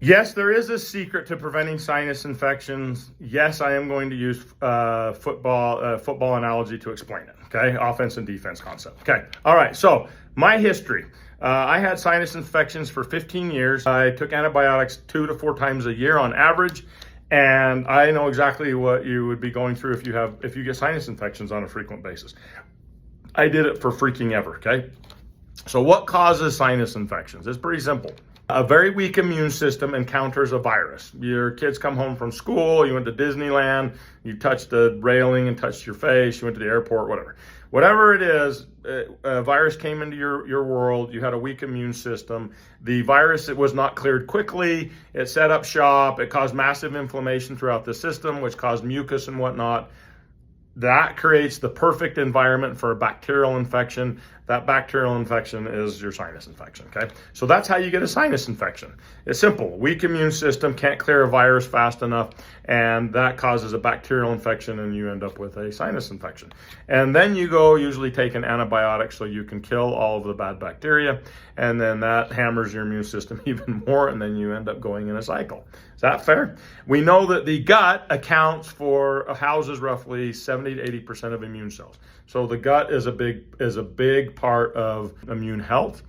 Yes, there is a secret to preventing sinus infections. Yes, I am going to use football analogy to explain it. Okay, offense and defense concept. Okay, all right. So my history. I had sinus infections for 15 years. I took antibiotics 2 to 4 times a year on average, and I know exactly what you would be going through if you get sinus infections on a frequent basis. I did it for freaking ever. Okay, so what causes sinus infections? It's pretty simple. A very weak immune system encounters a virus. Your kids come home from school, you went to Disneyland, you touched the railing and touched your face, you went to the airport, whatever. Whatever it is, a virus came into your world, you had a weak immune system. The virus, it was not cleared quickly, it set up shop, it caused massive inflammation throughout the system, which caused mucus and whatnot. That creates the perfect environment for a bacterial infection. That bacterial infection is your sinus infection, okay? So that's how you get a sinus infection. It's simple. Weak immune system, can't clear a virus fast enough, and that causes a bacterial infection, and you end up with a sinus infection. And then you go usually take an antibiotic so you can kill all of the bad bacteria, and then that hammers your immune system even more, and then you end up going in a cycle. Is that fair? We know that the gut houses roughly 70 to 80% of immune cells. So the gut is a big part of immune health.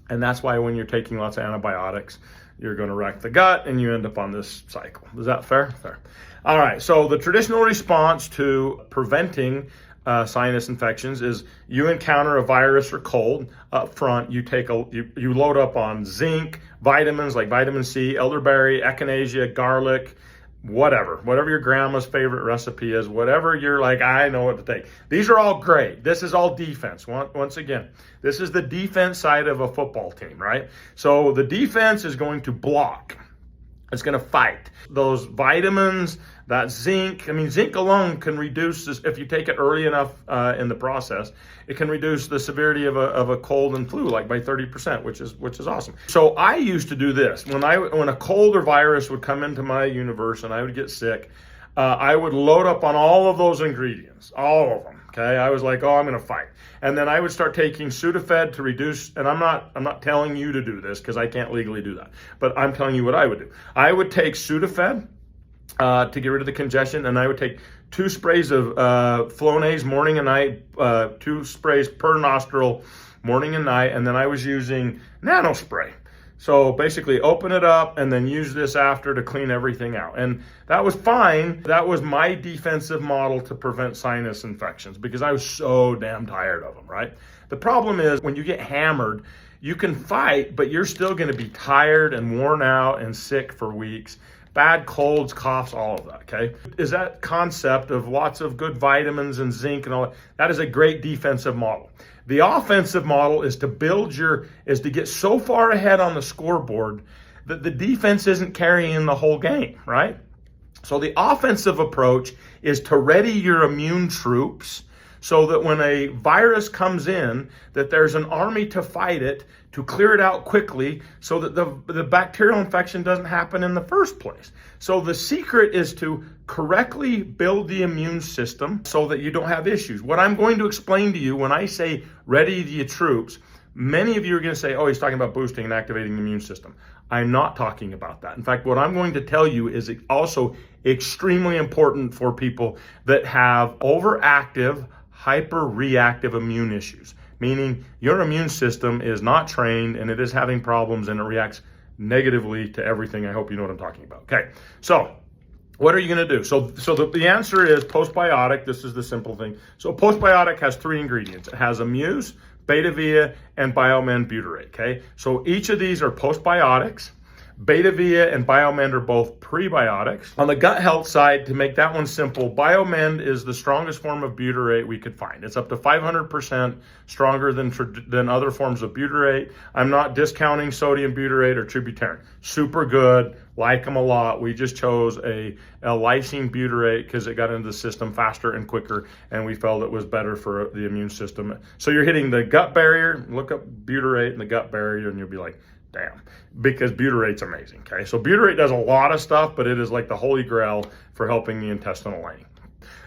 And that's why when you're taking lots of antibiotics, you're going to wreck the gut and you end up on this cycle. Is that fair? Fair. All right. So the traditional response to preventing sinus infections is you encounter a virus or cold up front. You load up on zinc, vitamins like vitamin C, elderberry, echinacea, garlic, whatever your grandma's favorite recipe is, whatever you're like, I know what to take. These are all great. This is all defense. Once again, this is the defense side of a football team, right? So the defense is going to block. It's going to fight. Those vitamins, that zinc, zinc alone can reduce this, if you take it early enough in the process, it can reduce the severity of a cold and flu like by 30%, which is awesome. So I used to do this. When a cold or virus would come into my universe and I would get sick, I would load up on all of those ingredients, all of them. Okay, I was like, oh, I'm going to fight. And then I would start taking Sudafed to reduce, and I'm not telling you to do this because I can't legally do that, but I'm telling you what I would do. I would take Sudafed to get rid of the congestion, and I would take 2 sprays of Flonase morning and night, 2 sprays per nostril morning and night, and then I was using nano spray. So basically open it up and then use this after to clean everything out. And that was fine. That was my defensive model to prevent sinus infections because I was so damn tired of them, right? The problem is when you get hammered, you can fight, but you're still going to be tired and worn out and sick for weeks. Bad colds, coughs, all of that, okay? Is that concept of lots of good vitamins and zinc and all that, that is a great defensive model. The offensive model is to get so far ahead on the scoreboard that the defense isn't carrying the whole game, right? So the offensive approach is to ready your immune troops so that when a virus comes in, that there's an army to fight it, to clear it out quickly so that the bacterial infection doesn't happen in the first place. So the secret is to correctly build the immune system so that you don't have issues. What I'm going to explain to you when I say ready the troops, many of you are going to say, oh, he's talking about boosting and activating the immune system. I'm not talking about that. In fact, what I'm going to tell you is also extremely important for people that have overactive, hyper-reactive immune issues, meaning your immune system is not trained and it is having problems and it reacts negatively to everything. I hope you know what I'm talking about. Okay, so what are you going to do? So the answer is postbiotic. This is the simple thing. So postbiotic has 3 ingredients. It has IMMUSE, BetaVia, and BioMend Butyrate. Okay, so each of these are postbiotics. BetaVia and BioMend are both prebiotics. On the gut health side, to make that one simple, BioMend is the strongest form of butyrate we could find. It's up to 500% stronger than other forms of butyrate. I'm not discounting sodium butyrate or tributarin. Super good, like them a lot. We just chose a lysine butyrate because it got into the system faster and quicker, and we felt it was better for the immune system. So you're hitting the gut barrier. Look up butyrate in the gut barrier, and you'll be like, damn, because butyrate's amazing, okay? So butyrate does a lot of stuff, but it is like the holy grail for helping the intestinal lining.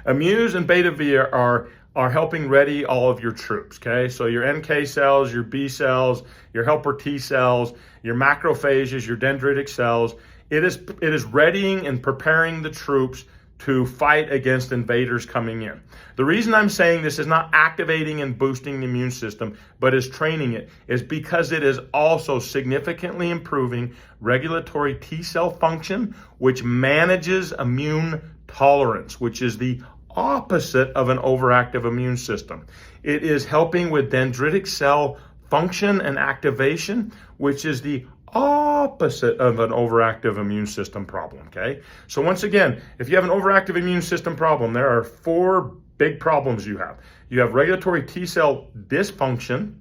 IMMUSE and BetaVia are are helping ready all of your troops, okay? So your NK cells, your B cells, your helper T cells, your macrophages, your dendritic cells, it is readying and preparing the troops to fight against invaders coming in. The reason I'm saying this is not activating and boosting the immune system, but is training it, is because it is also significantly improving regulatory T cell function, which manages immune tolerance, which is the opposite of an overactive immune system. It is helping with dendritic cell function and activation, which is the opposite of an overactive immune system problem, okay? So once again, if you have an overactive immune system problem, there are 4 big problems you have. You have regulatory T cell dysfunction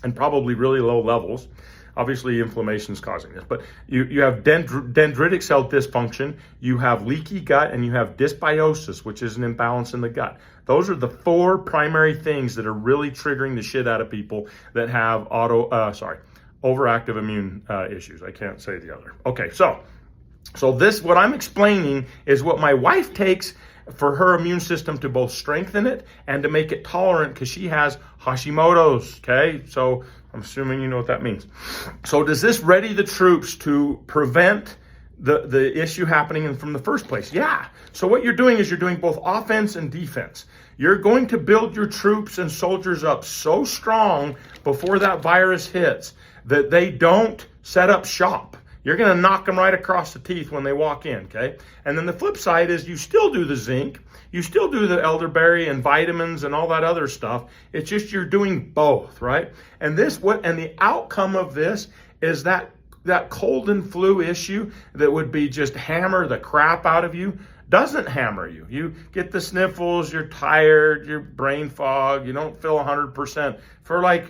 and probably really low levels. Obviously, inflammation is causing this, but you have dendritic cell dysfunction, you have leaky gut, and you have dysbiosis, which is an imbalance in the gut. Those are the 4 primary things that are really triggering the shit out of people that have overactive immune issues. I can't say the other. Okay, so this, what I'm explaining is what my wife takes for her immune system to both strengthen it and to make it tolerant, because she has Hashimoto's, okay? So I'm assuming you know what that means. So does this ready the troops to prevent the issue happening from the first place? Yeah. So what you're doing is you're doing both offense and defense. You're going to build your troops and soldiers up so strong before that virus hits that they don't set up shop. You're going to knock them right across the teeth when they walk in, okay? And then the flip side is you still do the zinc, you still do the elderberry and vitamins and all that other stuff. It's just you're doing both, right? And the outcome of this is that cold and flu issue that would be just hammer the crap out of you doesn't hammer you. You get the sniffles, you're tired, you're brain fog, you don't feel 100% for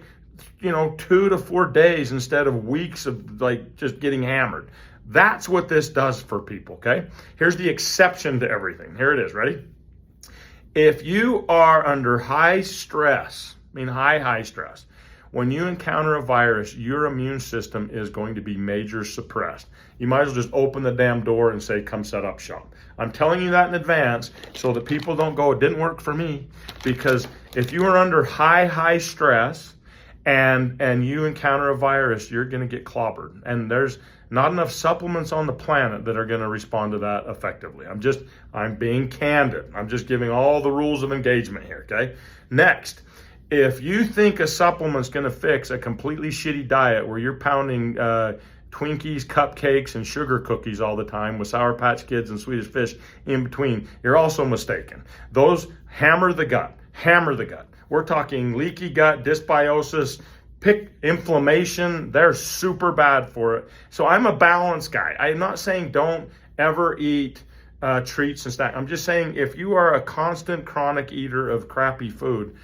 2 to 4 days instead of weeks of just getting hammered. That's what this does for people, okay? Here's the exception to everything. Here it is, ready? If you are under high stress, high stress, when you encounter a virus, your immune system is going to be major suppressed. You might as well just open the damn door and say, come set up shop. I'm telling you that in advance so that people don't go, it didn't work for me. Because if you are under high stress, and you encounter a virus, you're going to get clobbered. And there's not enough supplements on the planet that are going to respond to that effectively. I'm being candid. I'm just giving all the rules of engagement here, okay? Next, if you think a supplement's going to fix a completely shitty diet where you're pounding Twinkies, cupcakes, and sugar cookies all the time with Sour Patch Kids and Swedish Fish in between, you're also mistaken. Those hammer the gut. We're talking leaky gut, dysbiosis, inflammation. They're super bad for it. So I'm a balanced guy. I'm not saying don't ever eat treats and snacks. I'm just saying if you are a constant chronic eater of crappy food,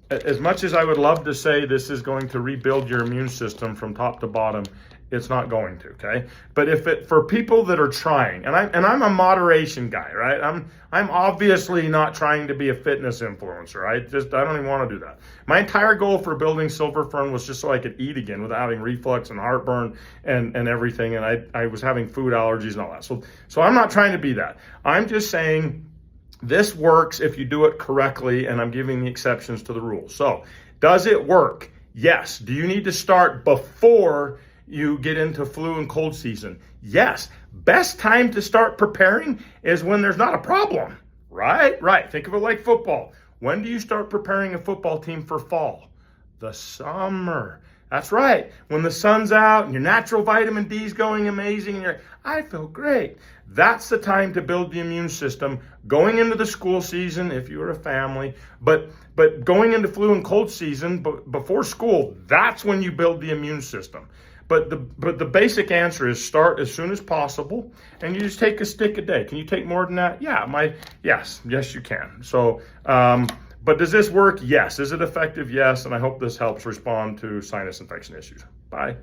as much as I would love to say this is going to rebuild your immune system from top to bottom, it's not going to, okay? But for people that are trying, and I'm a moderation guy, right? I'm obviously not trying to be a fitness influencer. I don't even want to do that. My entire goal for building Silver Fern was just so I could eat again without having reflux and heartburn and everything. And I was having food allergies and all that. So I'm not trying to be that. I'm just saying this works if you do it correctly, and I'm giving the exceptions to the rules. So does it work? Yes. Do you need to start before you get into flu and cold season? Yes. Best time to start preparing is when there's not a problem, right? Right. Think of it like football. When do you start preparing a football team for fall? The summer. That's right. When the sun's out and your natural vitamin D is going amazing and you're like, I feel great. That's the time to build the immune system going into the school season if you're a family, but going into flu and cold season before school, that's when you build the immune system. But the basic answer is start as soon as possible, and you just take a stick a day. Can you take more than that? Yeah, yes, you can. So, but does this work? Yes. Is it effective? Yes. And I hope this helps respond to sinus infection issues. Bye.